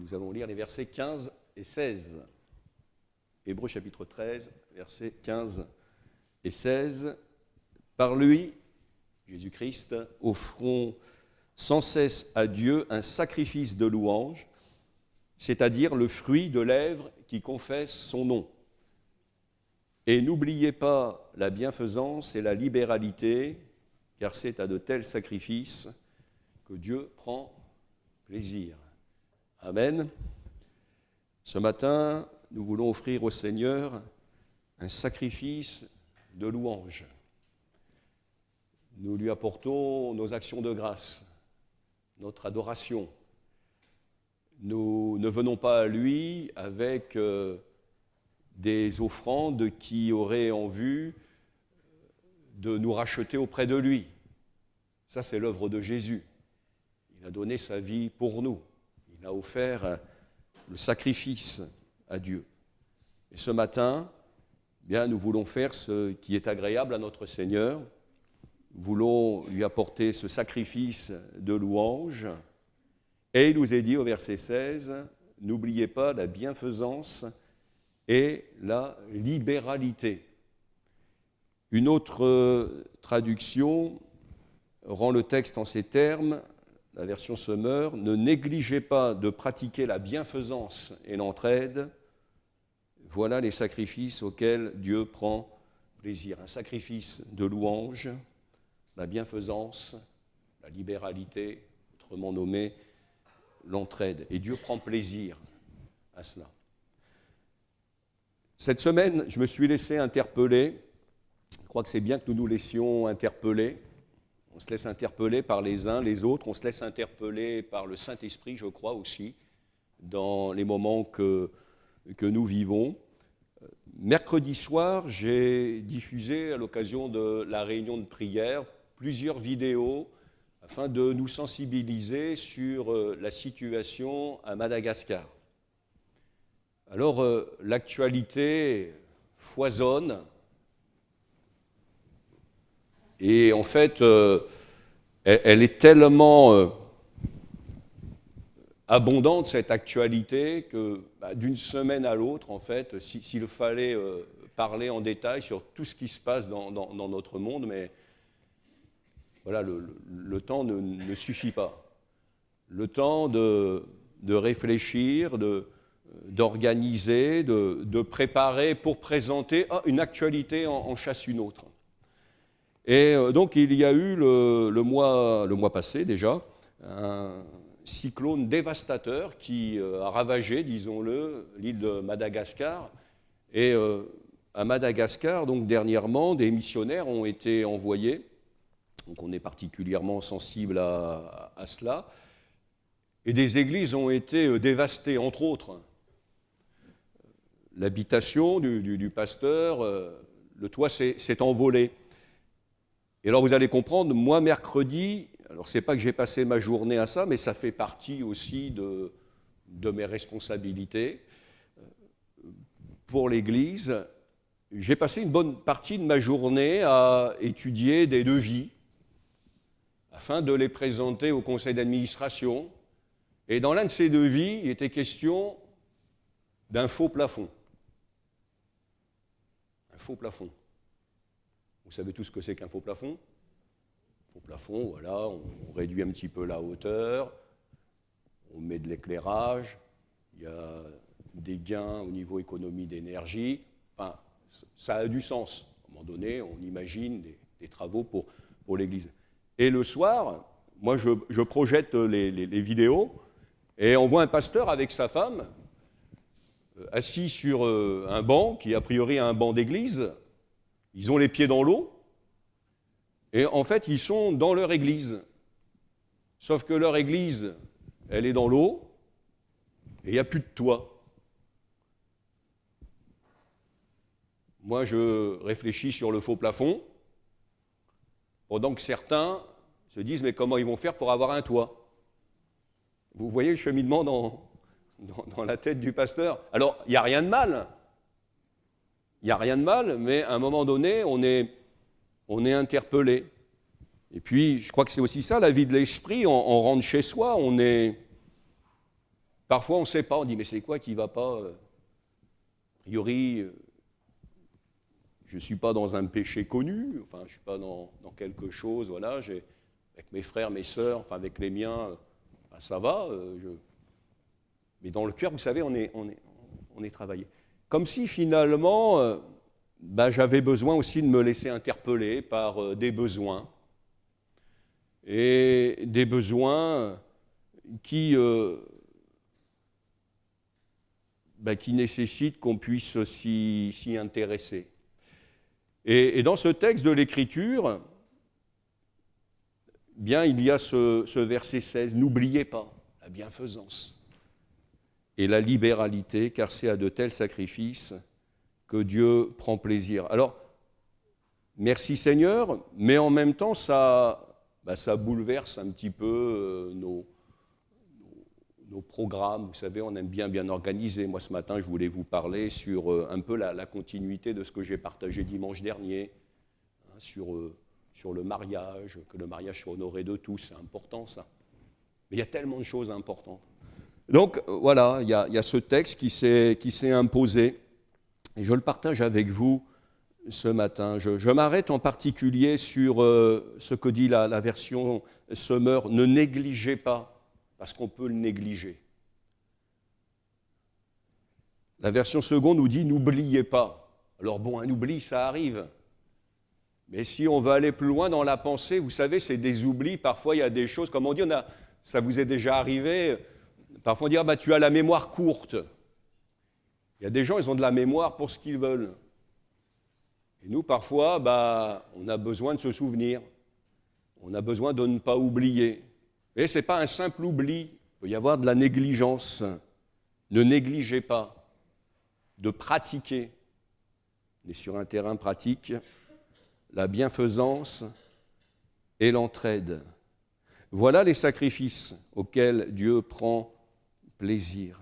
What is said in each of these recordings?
Nous allons lire les versets 15 et 16. Hébreux chapitre 13, versets 15 et 16. Par lui, Jésus-Christ, offrons sans cesse à Dieu un sacrifice de louange, c'est-à-dire le fruit de lèvres qui confessent son nom. Et n'oubliez pas la bienfaisance et la libéralité, car c'est à de tels sacrifices que Dieu prend plaisir. Amen. Ce matin, nous voulons offrir au Seigneur un sacrifice de louange. Nous lui apportons nos actions de grâce, notre adoration. Nous ne venons pas à lui avec des offrandes qui auraient en vue de nous racheter auprès de lui. Ça, c'est l'œuvre de Jésus. Il a donné sa vie pour nous. Il a offert le sacrifice à Dieu. Et ce matin, bien, nous voulons faire ce qui est agréable à notre Seigneur. Nous voulons lui apporter ce sacrifice de louange. Et il nous est dit au verset 16, « N'oubliez pas la bienfaisance et la libéralité. » Une autre traduction rend le texte en ces termes, la version Semeur, « Ne négligez pas de pratiquer la bienfaisance et l'entraide. Voilà les sacrifices auxquels Dieu prend plaisir. » Un sacrifice de louange, la bienfaisance, la libéralité, autrement nommé l'entraide. Et Dieu prend plaisir à cela. Cette semaine, je me suis laissé interpeller. Je crois que c'est bien que nous nous laissions interpeller. On se laisse interpeller par les uns, les autres. On se laisse interpeller par le Saint-Esprit, je crois aussi, dans les moments que nous vivons. Mercredi soir, j'ai diffusé, à l'occasion de la réunion de prière, plusieurs vidéos afin de nous sensibiliser sur la situation à Madagascar. Alors, l'actualité foisonne. Et en fait, elle est tellement abondante, cette actualité, que d'une semaine à l'autre, en fait, s'il fallait parler en détail sur tout ce qui se passe dans notre monde, mais voilà, le temps ne suffit pas. Le temps de réfléchir, d'organiser, de préparer pour présenter une actualité en chasse une autre. Et donc, il y a eu le mois passé déjà, un cyclone dévastateur qui a ravagé, disons-le, l'île de Madagascar. Et à Madagascar, donc dernièrement, des missionnaires ont été envoyés. Donc, on est particulièrement sensible à cela. Et des églises ont été dévastées, entre autres. L'habitation du pasteur, le toit s'est envolé. Et alors vous allez comprendre, moi mercredi, alors c'est pas que j'ai passé ma journée à ça, mais ça fait partie aussi de mes responsabilités pour l'Église. J'ai passé une bonne partie de ma journée à étudier des devis afin de les présenter au conseil d'administration. Et dans l'un de ces devis, il était question d'un faux plafond. Un faux plafond. Vous savez tous ce que c'est qu'un faux plafond? Faux plafond, voilà, on réduit un petit peu la hauteur, on met de l'éclairage, il y a des gains au niveau économie d'énergie. Enfin, ça a du sens. À un moment donné, on imagine des travaux pour l'Église. Et le soir, moi, je projette les vidéos et on voit un pasteur avec sa femme assis sur un banc qui, a priori, est un banc d'église. Ils ont les pieds dans l'eau, et en fait, ils sont dans leur église. Sauf que leur église, elle est dans l'eau, et il n'y a plus de toit. Moi, je réfléchis sur le faux plafond, pendant que certains se disent, mais comment ils vont faire pour avoir un toit? Vous voyez le cheminement dans la tête du pasteur? Alors, il n'y a rien de mal. Il n'y a rien de mal, mais à un moment donné, on est interpellé. Et puis, je crois que c'est aussi ça, la vie de l'esprit. On rentre chez soi, on est Parfois, on ne sait pas, on dit, mais c'est quoi qui ne va pas A priori, je ne suis pas dans un péché connu, enfin, je ne suis pas dans quelque chose, voilà, avec mes frères, mes sœurs, enfin, avec les miens, ben, ça va. Mais dans le cœur, vous savez, on est travaillé. Comme si, finalement, ben, j'avais besoin aussi de me laisser interpeller par des besoins. Et des besoins qui nécessitent qu'on puisse s'y intéresser. Et dans ce texte de l'Écriture, bien, il y a ce verset 16, « N'oubliez pas la bienfaisance et la libéralité, car c'est à de tels sacrifices que Dieu prend plaisir. » Alors, merci Seigneur, mais en même temps, ça bouleverse un petit peu nos programmes. Vous savez, on aime bien organiser. Moi, ce matin, je voulais vous parler sur un peu la continuité de ce que j'ai partagé dimanche dernier, hein, sur le mariage, que le mariage soit honoré de tous, c'est important ça. Mais il y a tellement de choses importantes. Donc, voilà, il y a ce texte qui s'est imposé, et je le partage avec vous ce matin. Je m'arrête en particulier sur ce que dit la version Sommer, ne négligez pas, parce qu'on peut le négliger. La version seconde nous dit « n'oubliez pas ». Alors bon, un oubli, ça arrive. Mais si on veut aller plus loin dans la pensée, vous savez, c'est des oublis. Parfois, il y a des choses, comme on dit, ça vous est déjà arrivé. Parfois, on dit « tu as la mémoire courte ». Il y a des gens, ils ont de la mémoire pour ce qu'ils veulent. Et nous, parfois, on a besoin de se souvenir. On a besoin de ne pas oublier. Et ce n'est pas un simple oubli, il peut y avoir de la négligence. Ne négligez pas de pratiquer, on est sur un terrain pratique, la bienfaisance et l'entraide. Voilà les sacrifices auxquels Dieu prend plaisir.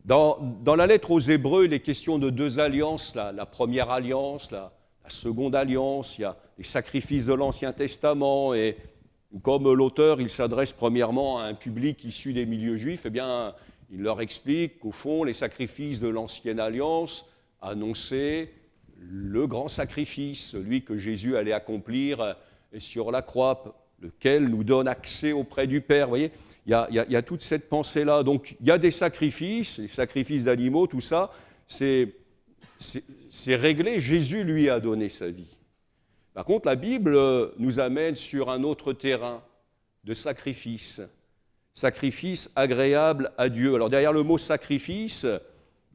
Dans la lettre aux Hébreux, il est question de deux alliances, la première alliance, la seconde alliance, il y a les sacrifices de l'Ancien Testament, et comme l'auteur, il s'adresse premièrement à un public issu des milieux juifs, eh bien, il leur explique qu'au fond, les sacrifices de l'Ancienne Alliance annonçaient le grand sacrifice, celui que Jésus allait accomplir sur la croix, lequel nous donne accès auprès du Père. Vous voyez, il y a toute cette pensée-là. Donc, il y a des sacrifices, les sacrifices d'animaux, tout ça, c'est réglé. Jésus lui a donné sa vie. Par contre, la Bible nous amène sur un autre terrain de sacrifice, sacrifice agréable à Dieu. Alors derrière le mot sacrifice,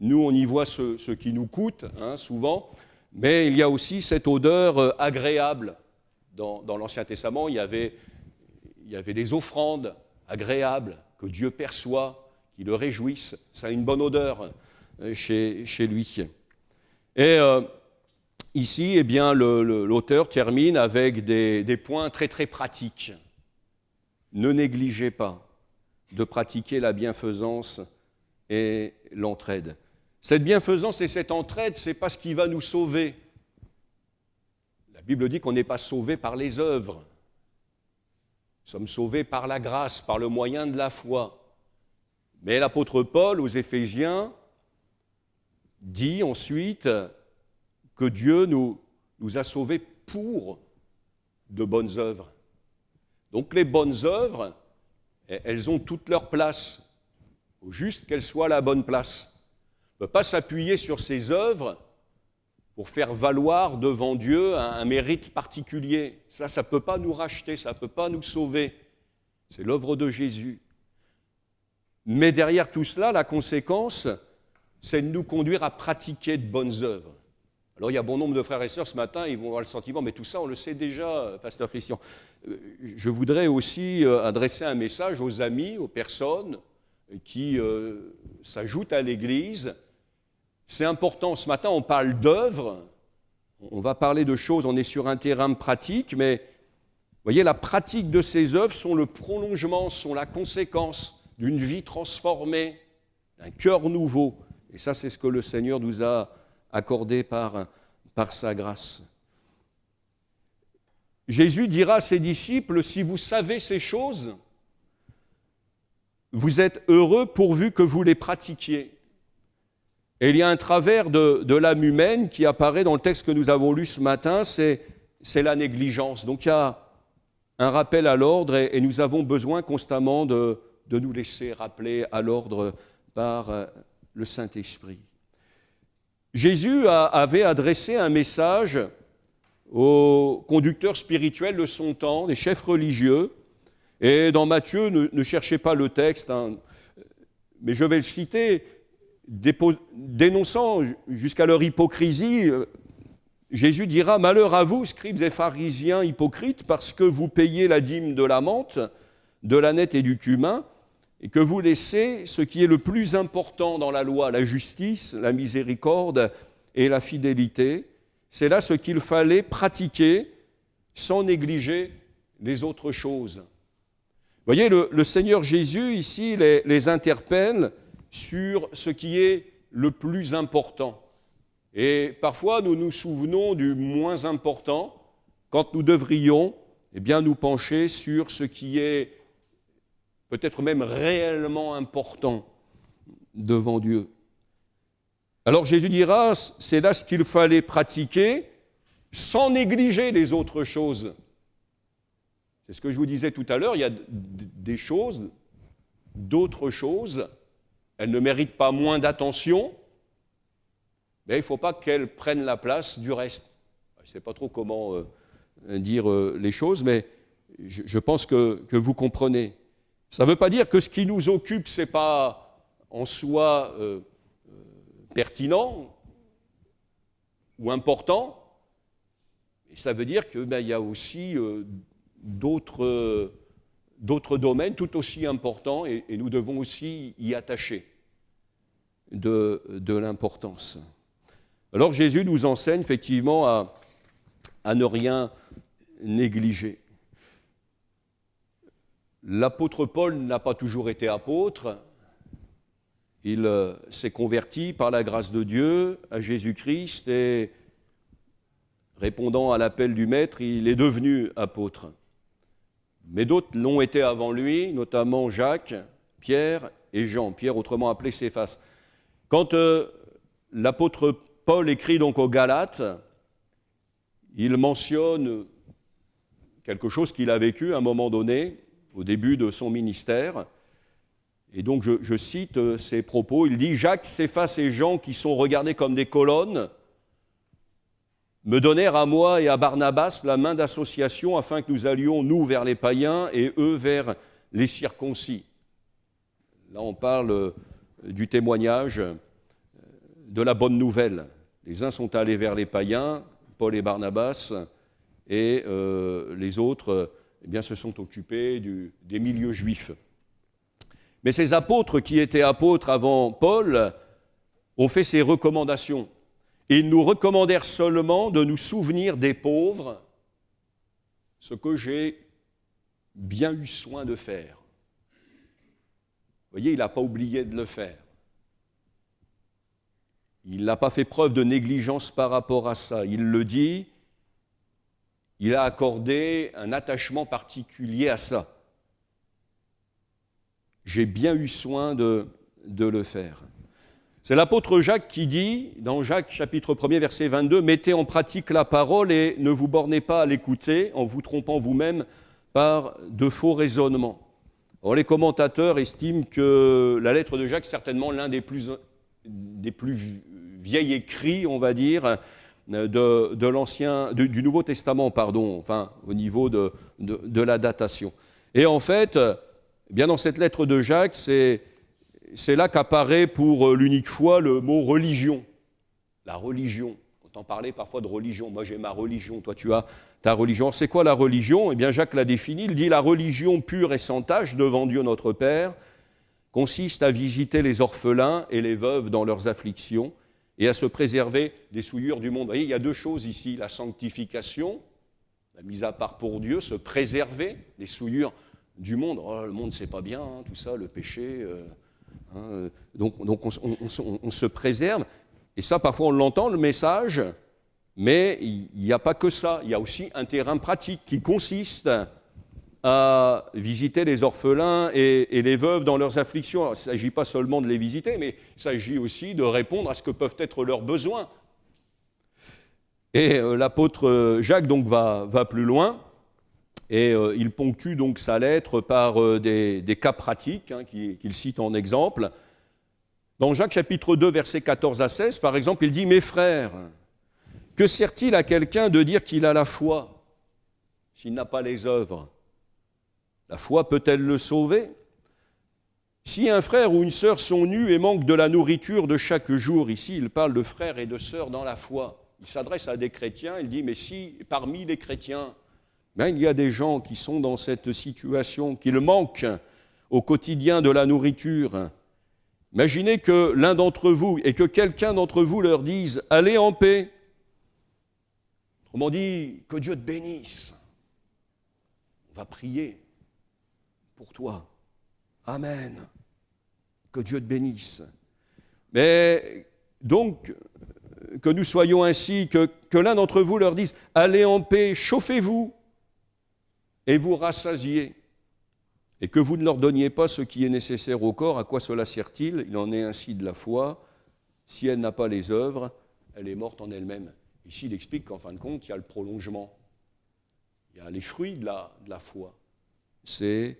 nous on y voit ce qui nous coûte, hein, souvent, mais il y a aussi cette odeur agréable. Dans l'Ancien Testament, il y avait des offrandes agréables que Dieu perçoit, qui le réjouissent. Ça a une bonne odeur chez lui. Et ici, eh bien, l'auteur termine avec des points très très pratiques. Ne négligez pas de pratiquer la bienfaisance et l'entraide. Cette bienfaisance et cette entraide, ce n'est pas ce qui va nous sauver. La Bible dit qu'on n'est pas sauvé par les œuvres. Nous sommes sauvés par la grâce, par le moyen de la foi. Mais l'apôtre Paul, aux Éphésiens, dit ensuite que Dieu nous a sauvés pour de bonnes œuvres. Donc les bonnes œuvres, elles ont toute leur place. Il faut juste qu'elles soient à la bonne place. On ne peut pas s'appuyer sur ces œuvres pour faire valoir devant Dieu un mérite particulier. Ça ne peut pas nous racheter, ça ne peut pas nous sauver. C'est l'œuvre de Jésus. Mais derrière tout cela, la conséquence, c'est de nous conduire à pratiquer de bonnes œuvres. Alors il y a bon nombre de frères et sœurs ce matin, ils vont avoir le sentiment, mais tout ça on le sait déjà, pasteur Christian. Je voudrais aussi adresser un message aux amis, aux personnes qui s'ajoutent à l'Église. C'est important, ce matin on parle d'œuvres, on va parler de choses, on est sur un terrain pratique, mais vous voyez, la pratique de ces œuvres sont le prolongement, sont la conséquence d'une vie transformée, d'un cœur nouveau. Et ça, c'est ce que le Seigneur nous a accordé par sa grâce. Jésus dira à ses disciples, si vous savez ces choses, vous êtes heureux pourvu que vous les pratiquiez. Et il y a un travers de l'âme humaine qui apparaît dans le texte que nous avons lu ce matin, c'est la négligence. Donc il y a un rappel à l'ordre et nous avons besoin constamment de nous laisser rappeler à l'ordre par le Saint-Esprit. Jésus avait adressé un message aux conducteurs spirituels de son temps, des chefs religieux. Et dans Matthieu, ne cherchez pas le texte, hein, mais je vais le citer, dénonçant jusqu'à leur hypocrisie, Jésus dira « Malheur à vous, scribes et pharisiens hypocrites, parce que vous payez la dîme de la menthe, de l'ânette et du cumin, et que vous laissez ce qui est le plus important dans la loi, la justice, la miséricorde et la fidélité. C'est là ce qu'il fallait pratiquer sans négliger les autres choses. » Vous voyez, le Seigneur Jésus, ici, les interpelle sur ce qui est le plus important. Et parfois, nous nous souvenons du moins important quand nous devrions nous pencher sur ce qui est peut-être même réellement important devant Dieu. Alors Jésus dira, c'est là ce qu'il fallait pratiquer sans négliger les autres choses. C'est ce que je vous disais tout à l'heure, il y a des choses, d'autres choses, elles ne méritent pas moins d'attention, mais il ne faut pas qu'elles prennent la place du reste. Je ne sais pas trop comment dire les choses, mais je pense que vous comprenez. Ça ne veut pas dire que ce qui nous occupe, ce n'est pas en soi pertinent ou important, et ça veut dire qu'il y a aussi d'autres domaines tout aussi importants et nous devons aussi y attacher de l'importance. Alors Jésus nous enseigne effectivement à ne rien négliger. L'apôtre Paul n'a pas toujours été apôtre. Il s'est converti par la grâce de Dieu à Jésus-Christ et répondant à l'appel du Maître, il est devenu apôtre. Mais d'autres l'ont été avant lui, notamment Jacques, Pierre et Jean. Pierre, autrement appelé Céphas. Quand l'apôtre Paul écrit donc aux Galates, il mentionne quelque chose qu'il a vécu à un moment donné, au début de son ministère. Et donc je cite ses propos, il dit « Jacques, Céphas et Jean, qui sont regardés comme des colonnes, me donnèrent à moi et à Barnabas la main d'association afin que nous allions, nous, vers les païens et eux vers les circoncis. » Là, on parle du témoignage de la bonne nouvelle. Les uns sont allés vers les païens, Paul et Barnabas, et les autres se sont occupés des milieux juifs. Mais ces apôtres qui étaient apôtres avant Paul ont fait ces recommandations. Et ils nous recommandèrent seulement de nous souvenir des pauvres, ce que j'ai bien eu soin de faire. Vous voyez, il n'a pas oublié de le faire. Il n'a pas fait preuve de négligence par rapport à ça. Il le dit, il a accordé un attachement particulier à ça. J'ai bien eu soin de le faire. C'est l'apôtre Jacques qui dit, dans Jacques chapitre 1er, verset 22, « Mettez en pratique la parole et ne vous bornez pas à l'écouter en vous trompant vous-même par de faux raisonnements. » Alors, les commentateurs estiment que la lettre de Jacques est certainement l'un des plus vieils écrits, on va dire, du Nouveau Testament, au niveau de la datation. Et en fait, bien dans cette lettre de Jacques, c'est là qu'apparaît pour l'unique fois le mot religion. La religion. On entend parler parfois de religion. Moi, j'ai ma religion. Toi, tu as ta religion. C'est quoi la religion ? Eh bien, Jacques l'a définie. Il dit « La religion pure et sans tache devant Dieu notre Père consiste à visiter les orphelins et les veuves dans leurs afflictions et à se préserver des souillures du monde. » Vous voyez, il y a deux choses ici. La sanctification, la mise à part pour Dieu, se préserver des souillures du monde. Oh, le monde, c'est pas bien, hein, tout ça, le péché... Donc on se préserve, et ça parfois on l'entend le message, mais il n'y a pas que ça, il y a aussi un terrain pratique qui consiste à visiter les orphelins et les veuves dans leurs afflictions. Alors, il ne s'agit pas seulement de les visiter, mais il s'agit aussi de répondre à ce que peuvent être leurs besoins. Et l'apôtre Jacques donc va plus loin, et il ponctue donc sa lettre par des cas pratiques qu'il cite en exemple. Dans Jacques chapitre 2, versets 14 à 16, par exemple, il dit « Mes frères, que sert-il à quelqu'un de dire qu'il a la foi s'il n'a pas les œuvres ? La foi peut-elle le sauver ? Si un frère ou une sœur sont nus et manquent de la nourriture de chaque jour, ici il parle de frères et de sœurs dans la foi, il s'adresse à des chrétiens, il dit, mais si parmi les chrétiens, il y a des gens qui sont dans cette situation, qu'ils manquent au quotidien de la nourriture, imaginez que l'un d'entre vous et que quelqu'un d'entre vous leur dise, allez en paix. Autrement dit, que Dieu te bénisse. On va prier pour toi. Amen. Que Dieu te bénisse. Mais donc, que nous soyons ainsi, que l'un d'entre vous leur dise, allez en paix, chauffez-vous et vous rassasiez. Et que vous ne leur donniez pas ce qui est nécessaire au corps, à quoi cela sert-il ? Il en est ainsi de la foi. Si elle n'a pas les œuvres, elle est morte en elle-même. Ici, il explique qu'en fin de compte, il y a le prolongement. Il y a les fruits de la foi. Ce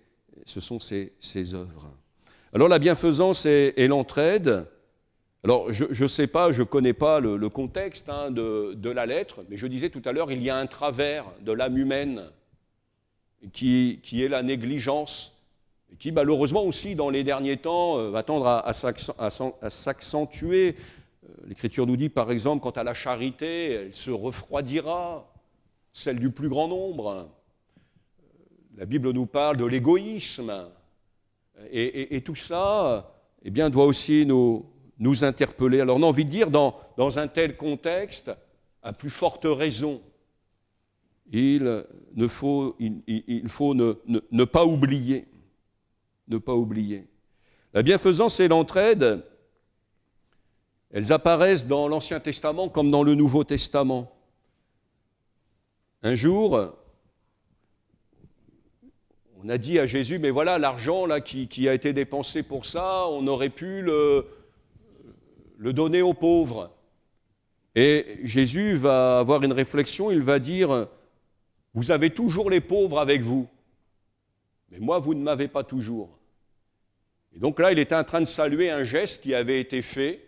sont ces œuvres. Alors la bienfaisance et l'entraide, alors je ne sais pas, je ne connais pas le contexte de la lettre, mais je disais tout à l'heure, il y a un travers de l'âme humaine qui est la négligence, et qui malheureusement aussi dans les derniers temps va tendre à s'accentuer. L'Écriture nous dit par exemple, quant à la charité, elle se refroidira, celle du plus grand nombre. La Bible nous parle de l'égoïsme. Et tout ça, eh bien, doit aussi nous interpeller. Alors, on a envie de dire, dans un tel contexte, à plus forte raison, il faut ne pas oublier. Ne pas oublier. La bienfaisance et l'entraide, elles apparaissent dans l'Ancien Testament comme dans le Nouveau Testament. Un jour, on a dit à Jésus, mais voilà, l'argent là, qui a été dépensé pour ça, on aurait pu le donner aux pauvres. Et Jésus va avoir une réflexion, il va dire, vous avez toujours les pauvres avec vous, mais moi, vous ne m'avez pas toujours. Et donc là, il était en train de saluer un geste qui avait été fait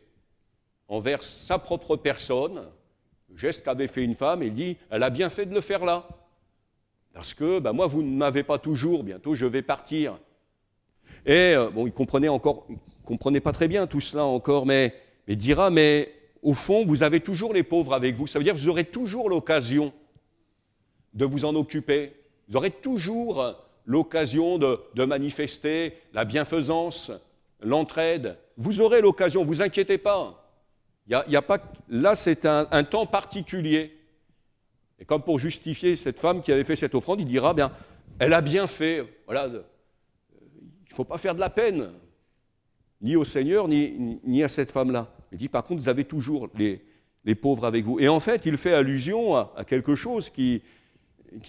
envers sa propre personne, le geste qu'avait fait une femme, et il dit, elle a bien fait de le faire là. Parce que moi, vous ne m'avez pas toujours, bientôt je vais partir. Et il ne comprenait pas très bien tout cela encore, mais dira, mais au fond, vous avez toujours les pauvres avec vous. Ça veut dire que vous aurez toujours l'occasion de vous en occuper. Vous aurez toujours l'occasion de manifester la bienfaisance, l'entraide. Vous aurez l'occasion, ne vous inquiétez pas. Y a pas, là, c'est un temps particulier. Et comme pour justifier cette femme qui avait fait cette offrande, il dira, bien, elle a bien fait. Voilà, il ne faut pas faire de la peine, ni au Seigneur, ni à cette femme-là. Il dit, par contre, vous avez toujours les pauvres avec vous. Et en fait, il fait allusion à quelque chose qui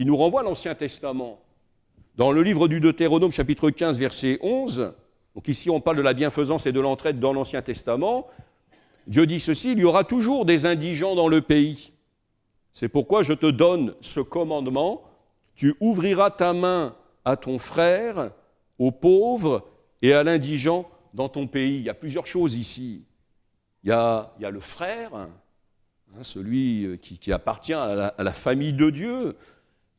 nous renvoie à l'Ancien Testament. Dans le livre du Deutéronome, chapitre 15, verset 11, donc ici on parle de la bienfaisance et de l'entraide dans l'Ancien Testament, Dieu dit ceci, il y aura toujours des indigents dans le pays. C'est pourquoi je te donne ce commandement, tu ouvriras ta main à ton frère, aux pauvres et à l'indigent dans ton pays. Il y a plusieurs choses ici. Il y a le frère, celui qui appartient à la famille de Dieu,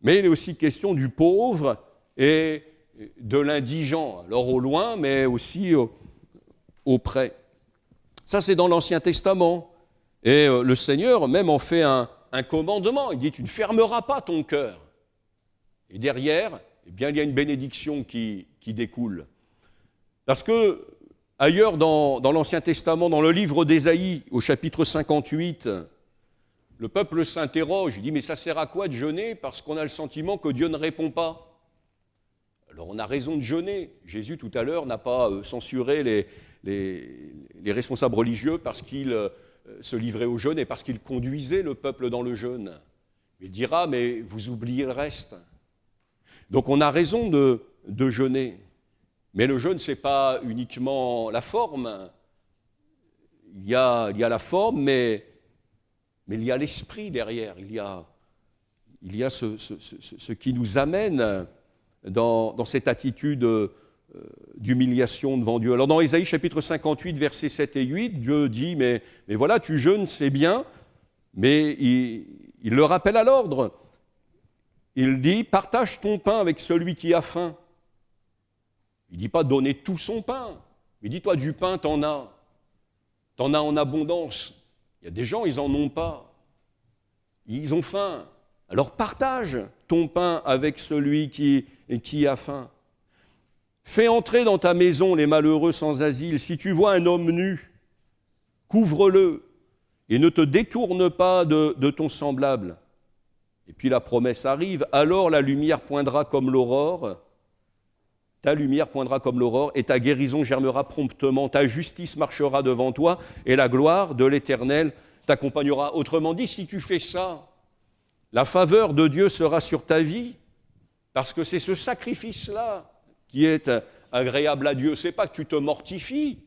mais il est aussi question du pauvre et de l'indigent, alors au loin, mais aussi auprès. Ça, c'est dans l'Ancien Testament. Et le Seigneur même en fait un commandement. Il dit, tu ne fermeras pas ton cœur. Et derrière, eh bien, il y a une bénédiction qui découle. Parce que, ailleurs dans l'Ancien Testament, dans le livre d'Ésaïe, au chapitre 58, le peuple s'interroge. Il dit, mais ça sert à quoi de jeûner ? Parce qu'on a le sentiment que Dieu ne répond pas. Alors on a raison de jeûner. Jésus, tout à l'heure, n'a pas censuré les responsables religieux parce qu'ils se livraient au jeûne et parce qu'ils conduisaient le peuple dans le jeûne. Il dira, mais vous oubliez le reste. Donc on a raison de jeûner. Mais le jeûne, ce n'est pas uniquement la forme. Il y a la forme, mais il y a l'esprit derrière. Il y a ce qui nous amène dans cette attitude d'humiliation devant Dieu. Alors dans Ésaïe chapitre 58, versets 7 et 8, Dieu dit, mais voilà, tu jeûnes, c'est bien, mais il le rappelle à l'ordre. Il dit, partage ton pain avec celui qui a faim. Il ne dit pas donner tout son pain. Il dit, toi, du pain, t'en as. T'en as en abondance. Il y a des gens, ils n'en ont pas. Ils ont faim. Alors partage ton pain avec celui qui a faim. Fais entrer dans ta maison les malheureux sans asile. Si tu vois un homme nu, couvre-le et ne te détourne pas de ton semblable. Et puis la promesse arrive, alors la lumière poindra comme l'aurore, ta lumière poindra comme l'aurore et ta guérison germera promptement, ta justice marchera devant toi et la gloire de l'Éternel t'accompagnera. Autrement dit, si tu fais ça, la faveur de Dieu sera sur ta vie, parce que c'est ce sacrifice-là qui est agréable à Dieu. Ce n'est pas que tu te mortifies,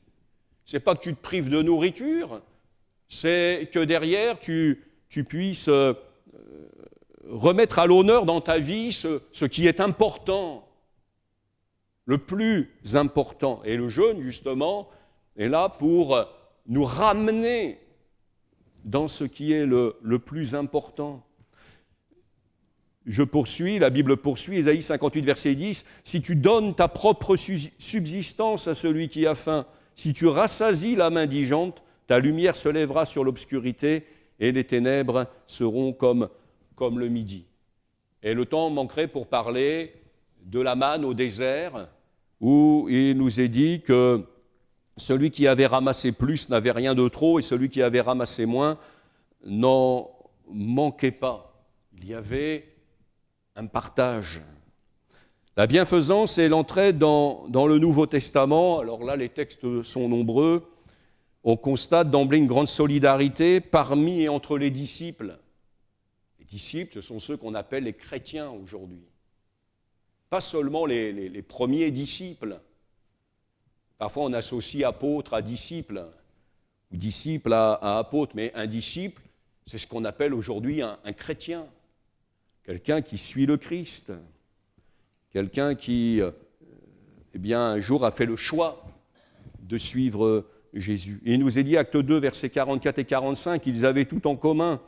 ce n'est pas que tu te prives de nourriture, c'est que derrière tu puisses remettre à l'honneur dans ta vie ce qui est important, le plus important. Et le jeûne, justement, est là pour nous ramener dans ce qui est le plus important. Je poursuis, la Bible poursuit, Ésaïe 58, verset 10, « Si tu donnes ta propre subsistance à celui qui a faim, si tu rassasies l'âme indigente, ta lumière se lèvera sur l'obscurité et les ténèbres seront comme le midi. » Et le temps manquerait pour parler de la manne au désert, où il nous est dit que celui qui avait ramassé plus n'avait rien de trop, et celui qui avait ramassé moins n'en manquait pas. Il y avait un partage. La bienfaisance et l'entraide dans le Nouveau Testament, alors là les textes sont nombreux, on constate d'emblée une grande solidarité parmi et entre les disciples. Les disciples, ce sont ceux qu'on appelle les chrétiens aujourd'hui. Pas seulement les premiers disciples. Parfois on associe apôtre à disciple, ou disciple à apôtre, mais un disciple, c'est ce qu'on appelle aujourd'hui un chrétien. Quelqu'un qui suit le Christ, quelqu'un qui, un jour a fait le choix de suivre Jésus. Et il nous est dit, acte 2, versets 44 et 45, ils avaient tout en commun.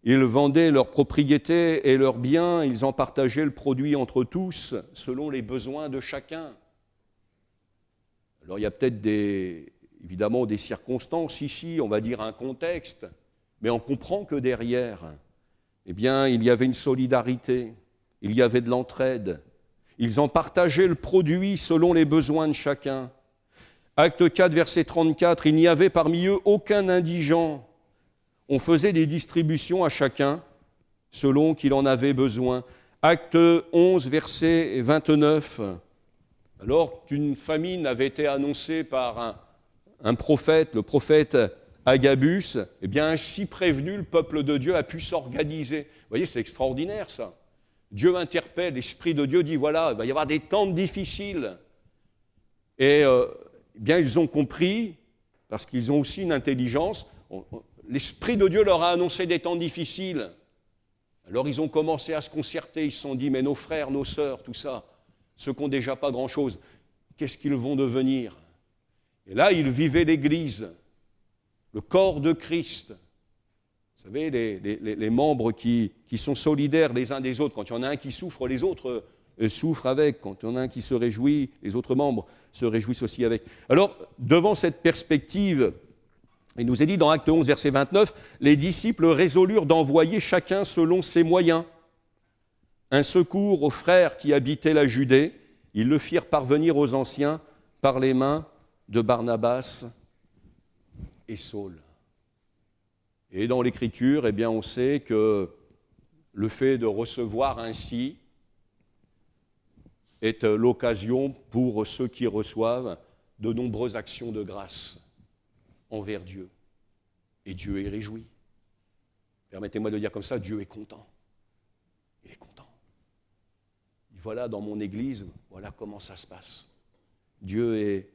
Ils vendaient leurs propriétés et leurs biens, ils en partageaient le produit entre tous, selon les besoins de chacun. Alors il y a peut-être évidemment des circonstances ici, on va dire un contexte, mais on comprend que derrière, il y avait une solidarité, il y avait de l'entraide. Ils en partageaient le produit selon les besoins de chacun. Acte 4, verset 34, il n'y avait parmi eux aucun indigent. On faisait des distributions à chacun selon qu'il en avait besoin. Acte 11, verset 29, alors qu'une famine avait été annoncée par un prophète, le prophète Agabus, ainsi prévenu, le peuple de Dieu a pu s'organiser. Vous voyez, c'est extraordinaire ça. Dieu interpelle, l'Esprit de Dieu dit, voilà, il va y avoir des temps difficiles. Et ils ont compris, parce qu'ils ont aussi une intelligence, l'Esprit de Dieu leur a annoncé des temps difficiles. Alors ils ont commencé à se concerter, ils se sont dit, mais nos frères, nos sœurs, tout ça, ceux qui n'ont déjà pas grand-chose, qu'est-ce qu'ils vont devenir? Et là, ils vivaient l'Église, le corps de Christ. Vous savez, les membres qui sont solidaires les uns des autres. Quand il y en a un qui souffre, les autres souffrent avec. Quand il y en a un qui se réjouit, les autres membres se réjouissent aussi avec. Alors, devant cette perspective, il nous est dit dans Acte 11, verset 29, « Les disciples résolurent d'envoyer chacun selon ses moyens un secours aux frères qui habitaient la Judée. Ils le firent parvenir aux anciens par les mains de Barnabas et Saul. » Et dans l'Écriture, on sait que le fait de recevoir ainsi est l'occasion pour ceux qui reçoivent de nombreuses actions de grâce envers Dieu. Et Dieu est réjoui. Permettez-moi de dire comme ça, Dieu est content. Il est content. Il voilà, dans mon église, voilà comment ça se passe. Dieu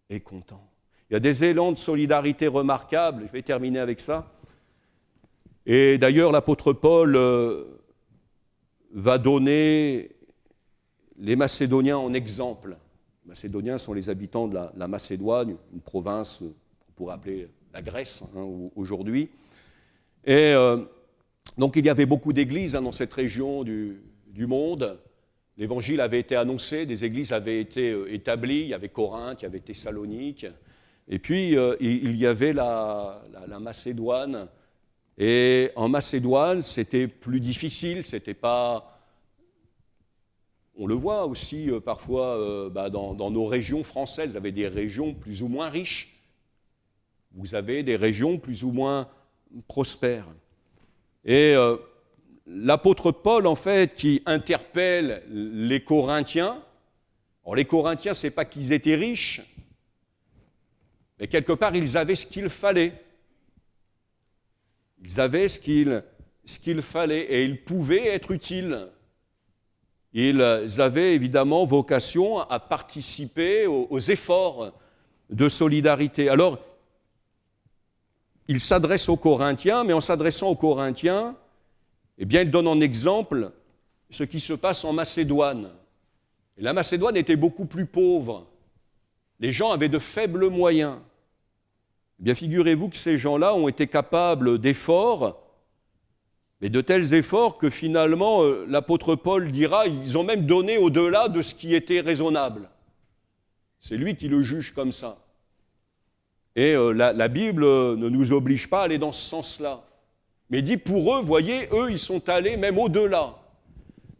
est content. Il y a des élans de solidarité remarquables, je vais terminer avec ça. Et d'ailleurs, l'apôtre Paul va donner les Macédoniens en exemple. Les Macédoniens sont les habitants de la Macédoine, une province qu'on pourrait appeler la Grèce aujourd'hui. Et donc il y avait beaucoup d'églises dans cette région du monde. L'évangile avait été annoncé, des églises avaient été établies. Il y avait Corinthe, il y avait Thessalonique. Et puis il y avait la Macédoine. Et en Macédoine, c'était plus difficile, c'était pas... On le voit aussi parfois dans nos régions françaises. Vous avez des régions plus ou moins riches. Vous avez des régions plus ou moins prospères. Et l'apôtre Paul, en fait, qui interpelle les Corinthiens, alors les Corinthiens, ce n'est pas qu'ils étaient riches, mais quelque part, ils avaient ce qu'il fallait. Ils avaient ce qu'il fallait et ils pouvaient être utiles. Ils avaient évidemment vocation à participer aux efforts de solidarité. Alors, il s'adresse aux Corinthiens, mais en s'adressant aux Corinthiens, eh bien, il donne en exemple ce qui se passe en Macédoine. Et la Macédoine était beaucoup plus pauvre. Les gens avaient de faibles moyens. Eh bien, figurez-vous que ces gens-là ont été capables d'efforts, mais de tels efforts que finalement, l'apôtre Paul dira, ils ont même donné au-delà de ce qui était raisonnable. C'est lui qui le juge comme ça. Et la Bible ne nous oblige pas à aller dans ce sens-là. Mais dit, pour eux, voyez, eux, ils sont allés même au-delà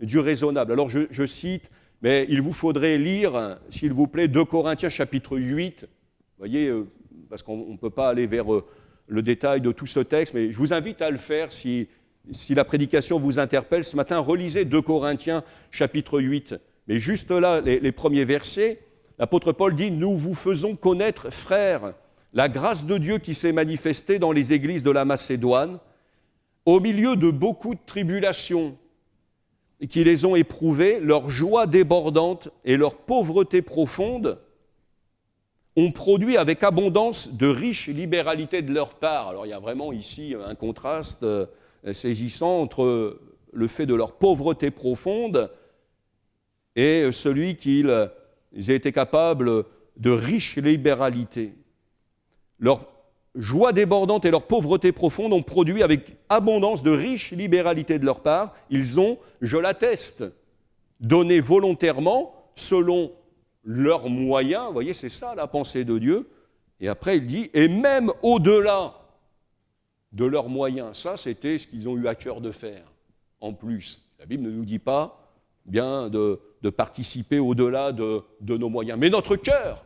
du raisonnable. Alors je cite, mais il vous faudrait lire, s'il vous plaît, 2 Corinthiens chapitre 8. Vous voyez, parce qu'on ne peut pas aller vers le détail de tout ce texte, mais je vous invite à le faire si la prédication vous interpelle. Ce matin, relisez 2 Corinthiens chapitre 8. Mais juste là, les premiers versets, l'apôtre Paul dit « Nous vous faisons connaître, frères, la grâce de Dieu qui s'est manifestée dans les églises de la Macédoine, au milieu de beaucoup de tribulations, et qui les ont éprouvées, leur joie débordante et leur pauvreté profonde ont produit avec abondance de riches libéralités de leur part. » Alors il y a vraiment ici un contraste saisissant entre le fait de leur pauvreté profonde et celui qu'ils aient été capables de riches libéralités. Leur joie débordante et leur pauvreté profonde ont produit avec abondance de riches libéralités de leur part. Ils ont, je l'atteste, donné volontairement, selon leurs moyens. Vous voyez, c'est ça la pensée de Dieu. Et après, il dit, et même au-delà de leurs moyens. Ça, c'était ce qu'ils ont eu à cœur de faire, en plus. La Bible ne nous dit pas bien de participer au-delà de nos moyens. Mais notre cœur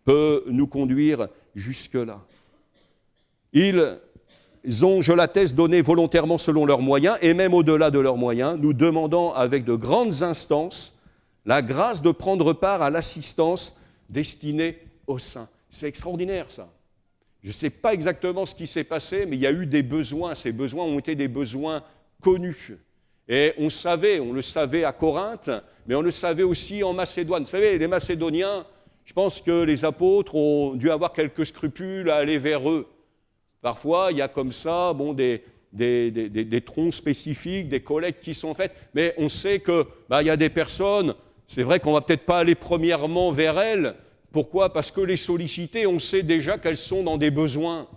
peut nous conduire jusque-là. Ils ont, je l'atteste, donné volontairement selon leurs moyens, et même au-delà de leurs moyens, nous demandant avec de grandes instances la grâce de prendre part à l'assistance destinée aux saints. C'est extraordinaire, ça. Je ne sais pas exactement ce qui s'est passé, mais il y a eu des besoins. Ces besoins ont été des besoins connus. Et on le savait à Corinthe, mais on le savait aussi en Macédoine. Vous savez, les Macédoniens, je pense que les apôtres ont dû avoir quelques scrupules à aller vers eux. Parfois, il y a comme ça des troncs spécifiques, des collectes qui sont faites, mais on sait qu'il y a des personnes, c'est vrai qu'on ne va peut-être pas aller premièrement vers elles. Pourquoi ? Parce que les solliciter, on sait déjà qu'elles sont dans des besoins.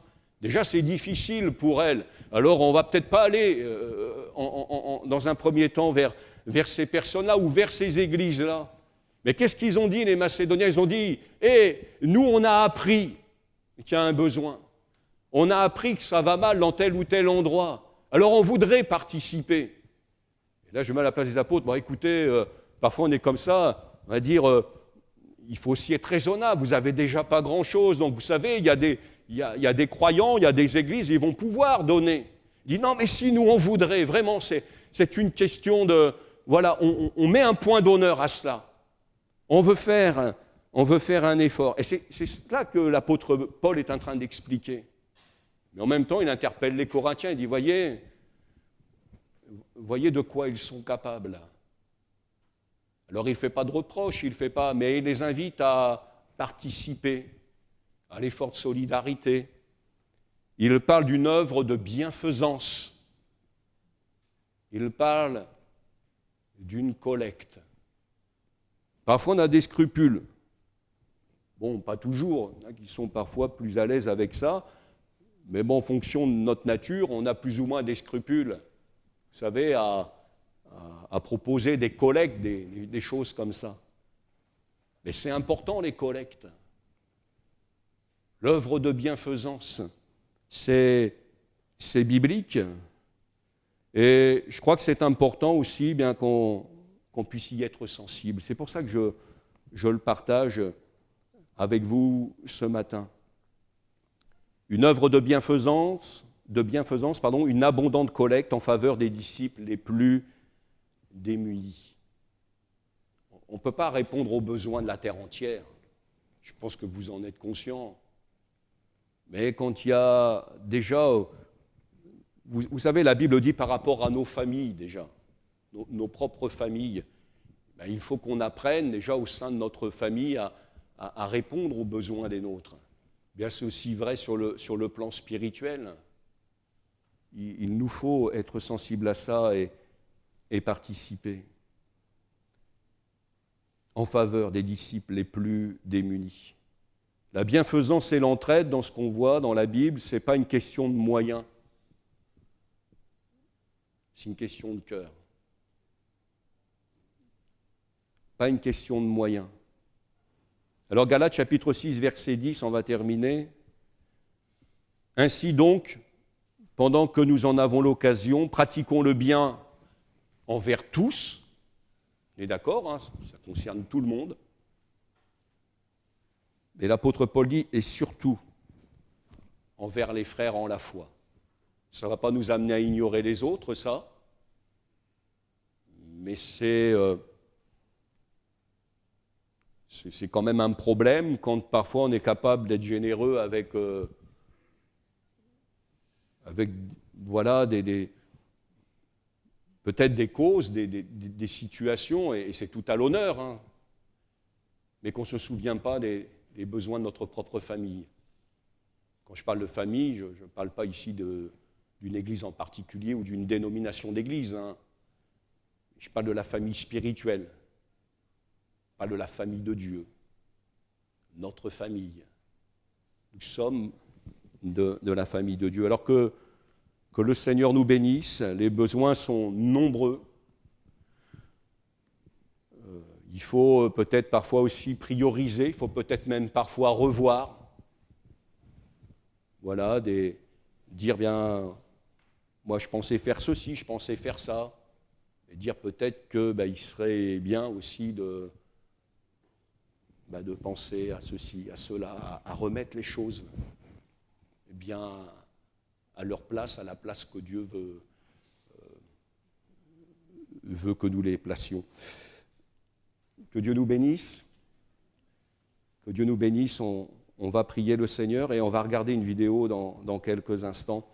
Déjà, c'est difficile pour elles. Alors, on ne va peut-être pas aller dans un premier temps vers ces personnes-là ou vers ces églises-là. Mais qu'est-ce qu'ils ont dit, les Macédoniens ? Ils ont dit, nous, on a appris qu'il y a un besoin. On a appris que ça va mal dans tel ou tel endroit. Alors, on voudrait participer. Et là, je mets à la place des apôtres. Bon, écoutez, parfois, on est comme ça, on va dire... il faut aussi être raisonnable, vous n'avez déjà pas grand-chose, donc vous savez, il y a des croyants, il y a des églises, ils vont pouvoir donner. Il dit non, mais si nous on voudrait, vraiment, c'est une question de... Voilà, on met un point d'honneur à cela. On veut faire un effort. Et c'est là que l'apôtre Paul est en train d'expliquer. Mais en même temps, il interpelle les Corinthiens, il dit, voyez de quoi ils sont capables. Alors il ne fait pas de reproches, mais il les invite à participer à l'effort de solidarité. Il parle d'une œuvre de bienfaisance. Il parle d'une collecte. Parfois on a des scrupules. Bon, pas toujours, il y en a qui sont parfois plus à l'aise avec ça, mais bon, en fonction de notre nature, on a plus ou moins des scrupules, vous savez, à proposer des collectes, des choses comme ça. Mais c'est important, les collectes. L'œuvre de bienfaisance, c'est biblique, et je crois que c'est important aussi bien qu'on puisse y être sensible. C'est pour ça que je le partage avec vous ce matin. Une œuvre de bienfaisance, une abondante collecte en faveur des disciples les plus démunis. On ne peut pas répondre aux besoins de la terre entière. Je pense que vous en êtes conscients. Mais quand il y a déjà... Vous savez, la Bible dit par rapport à nos familles déjà, nos propres familles, ben, il faut qu'on apprenne déjà au sein de notre famille à répondre aux besoins des nôtres. Bien, c'est aussi vrai sur le plan spirituel. Il nous faut être sensibles à ça et participer en faveur des disciples les plus démunis. La bienfaisance et l'entraide, dans ce qu'on voit dans la Bible, ce n'est pas une question de moyens, c'est une question de cœur. Pas une question de moyens. Alors Galates chapitre 6, verset 10, on va terminer. Ainsi donc, pendant que nous en avons l'occasion, pratiquons le bien envers tous. On est d'accord, hein, ça concerne tout le monde. Et l'apôtre Paul dit, et surtout envers les frères en la foi. Ça ne va pas nous amener à ignorer les autres, ça. Mais c'est quand même un problème quand parfois on est capable d'être généreux avec voilà, peut-être des causes, des situations, et c'est tout à l'honneur, hein, mais qu'on ne se souvient pas des besoins de notre propre famille. Quand je parle de famille, je ne parle pas ici d'une église en particulier ou d'une dénomination d'église. Hein. Je parle de la famille spirituelle. Je parle de la famille de Dieu. Notre famille. Nous sommes de la famille de Dieu. Alors que le Seigneur nous bénisse, les besoins sont nombreux. Il faut peut-être parfois aussi prioriser, il faut peut-être même parfois revoir. Voilà, dire bien, moi je pensais faire ceci, je pensais faire ça. Et dire peut-être qu'il serait bien aussi de penser à ceci, à cela, à remettre les choses bien à leur place, à la place que Dieu veut que nous les placions. Que Dieu nous bénisse. Que Dieu nous bénisse. On va prier le Seigneur et on va regarder une vidéo dans quelques instants.